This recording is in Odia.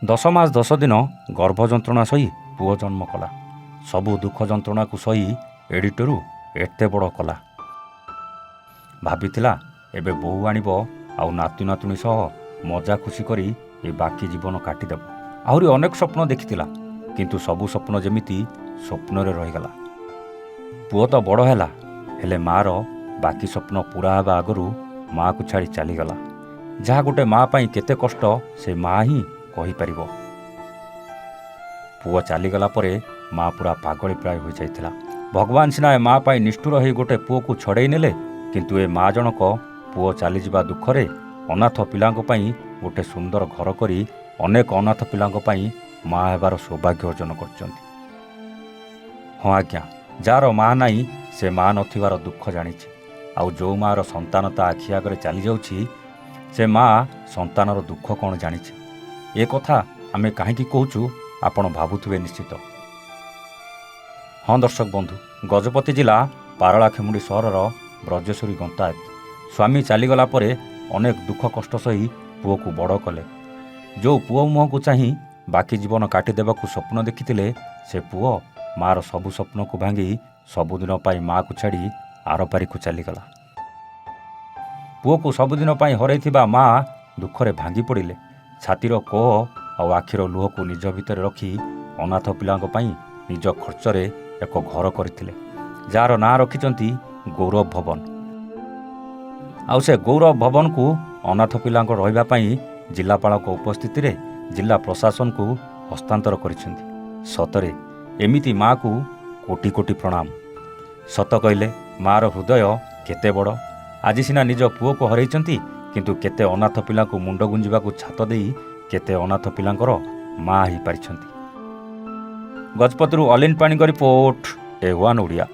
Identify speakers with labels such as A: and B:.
A: 10 ମାସ 10 ଦିନ ଗର୍ଭ ଯନ୍ତ୍ରଣା ସହି ପୁଅ ଜନ୍ମ କଲା। ସବୁ ଦୁଃଖ ଯନ୍ତ୍ରଣାକୁ ସହି ଏଡ଼ିଟରୁ ଏତେ ବଡ଼ କଲା। ଭାବିଥିଲା ଏବେ ବୋହୂ ଆଣିବ ଆଉ ନାତି ନାତୁଣୀ ସହ ମଜା ଖୁସି କରି ଏ ବାକି ଜୀବନ କାଟିଦେବ। ଆହୁରି ଅନେକ ସ୍ୱପ୍ନ ଦେଖିଥିଲା, କିନ୍ତୁ ସବୁ ସ୍ୱପ୍ନ ଯେମିତି ସ୍ୱପ୍ନରେ ରହିଗଲା। ପୁଅ ତ ବଡ଼ ହେଲା, ହେଲେ ମା'ର ବାକି ସ୍ୱପ୍ନ ପୁରା ହେବା ଆଗରୁ ମା'କୁ ଛାଡ଼ି ଚାଲିଗଲା। ଯାହା ଗୋଟେ ମା' ପାଇଁ କେତେ କଷ୍ଟ ସେ ମା' ହିଁ କହିପାରିବ। ପୁଅ ଚାଲିଗଲା ପରେ ମା' ପୁରା ପାଗଳି ପ୍ରାୟ ହୋଇଯାଇଥିଲା। ଭଗବାନ ସିନା ଏ ମା' ପାଇଁ ନିଷ୍ଠୁର ହୋଇ ଗୋଟେ ପୁଅକୁ ଛଡ଼େଇ ନେଲେ, କିନ୍ତୁ ଏ ମା' ଜଣକ ପୁଅ ଚାଲିଯିବା ଦୁଃଖରେ ଅନାଥ ପିଲାଙ୍କ ପାଇଁ ଗୋଟେ ସୁନ୍ଦର ଘର କରି ଅନେକ ଅନାଥ ପିଲାଙ୍କ ପାଇଁ ମା' ହେବାର ସୌଭାଗ୍ୟ ଅର୍ଜନ କରିଛନ୍ତି। ହଁ ଆଜ୍ଞା, ଯାହାର ମା' ନାହିଁ ସେ ମା' ନଥିବାର ଦୁଃଖ ଜାଣିଛି। ଆଉ ଯେଉଁ ମା'ର ସନ୍ତାନ ତା ଆଖି ଆଗରେ ଚାଲିଯାଉଛି, ସେ ମା' ସନ୍ତାନର ଦୁଃଖ କ'ଣ ଜାଣିଛି? ଏ କଥା ଆମେ କାହିଁକି କହୁଛୁ ଆପଣ ଭାବୁଥିବେ ନିଶ୍ଚିତ। ହଁ ଦର୍ଶକ ବନ୍ଧୁ, ଗଜପତି ଜିଲ୍ଲା ପାରଳାଖେମୁଣ୍ଡି ସହରର ବ୍ରଜେଶ୍ୱରୀ ଗନ୍ତାୟତ ସ୍ୱାମୀ ଚାଲିଗଲା ପରେ ଅନେକ ଦୁଃଖ କଷ୍ଟ ସହି ପୁଅକୁ ବଡ଼ କଲେ। ଯେଉଁ ପୁଅ ମୁହଁକୁ ଚାହିଁ ବାକି ଜୀବନ କାଟିଦେବାକୁ ସ୍ୱପ୍ନ ଦେଖିଥିଲେ, ସେ ପୁଅ ମା'ର ସବୁ ସ୍ୱପ୍ନକୁ ଭାଙ୍ଗି ସବୁଦିନ ପାଇଁ ମା'କୁ ଛାଡ଼ି ଆରପାରିକୁ ଚାଲିଗଲା। ପୁଅକୁ ସବୁଦିନ ପାଇଁ ହରାଇଥିବା ମା' ଦୁଃଖରେ ଭାଙ୍ଗି ପଡ଼ିଲେ। ଛାତିର କୋହ ଆଉ ଆଖିର ଲୁହକୁ ନିଜ ଭିତରେ ରଖି ଅନାଥ ପିଲାଙ୍କ ପାଇଁ ନିଜ ଖର୍ଚ୍ଚରେ ଏକ ଘର କରିଥିଲେ, ଯାହାର ନାଁ ରଖିଛନ୍ତି ଗୌରବ ଭବନ। ଆଉ ସେ ଗୌରବ ଭବନକୁ ଅନାଥ ପିଲାଙ୍କ ରହିବା ପାଇଁ ଜିଲ୍ଲାପାଳଙ୍କ ଉପସ୍ଥିତିରେ ଜିଲ୍ଲା ପ୍ରଶାସନକୁ ହସ୍ତାନ୍ତର କରିଛନ୍ତି। ସତରେ ଏମିତି ମା'କୁ କୋଟି କୋଟି ପ୍ରଣାମ। ସତ କହିଲେ ମା'ର ହୃଦୟ କେତେ ବଡ଼। ଆଜି ସିନା ନିଜ ପୁଅକୁ ହରାଇଛନ୍ତି, କିନ୍ତୁ କେତେ ଅନାଥ ପିଲାଙ୍କୁ ମୁଣ୍ଡ ଗୁଞ୍ଜିବାକୁ ଛାତ ଦେଇ କେତେ ଅନାଥ ପିଲାଙ୍କର ମା' ହୋଇପାରିଛନ୍ତି। ଗଜପତିରୁ ଅଲିନ ପାଣିଙ୍କ ରିପୋର୍ଟ, A1 ଓଡ଼ିଆ।